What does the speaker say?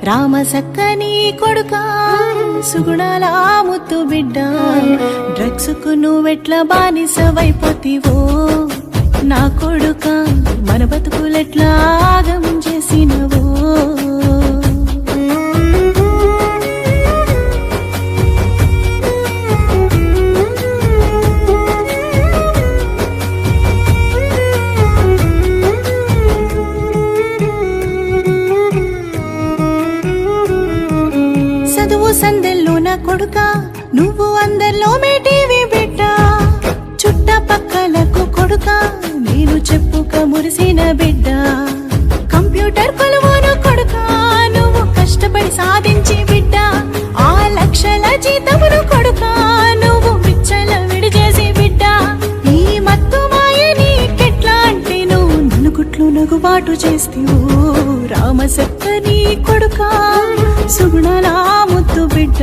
రామసక్కని కొడుక సుగుణాల ముత్తు బిడ్డ డ్రగ్స్ కు నువ్వెట్లా బానిసవైపోతివో నా కొడుక మన బతుకులెట్లా ఆగం చేసినవో సందెల్లో నా కొడుక నువ్వు అందరిలో మేటివి బిడ్డ చుట్టపక్కలకు కొడుక నేను చెప్పుక మురిసిన బిడ్డ కంప్యూటర్ కొలువును కొడుక నువ్వు కష్టపడి సాధించి బిడ్డ ఆ లక్షల జీతమును కొడుక నువ్వు విచ్చల విడిచేసి బిడ్డ ఈ మత్తు మాయ నీకెట్లా అంటే నువ్వు నలుగుట్లు నగుబాటు చేస్తేవు రామసక్క నీ కొడుక సుగుణాల ముత్తు బిడ్డ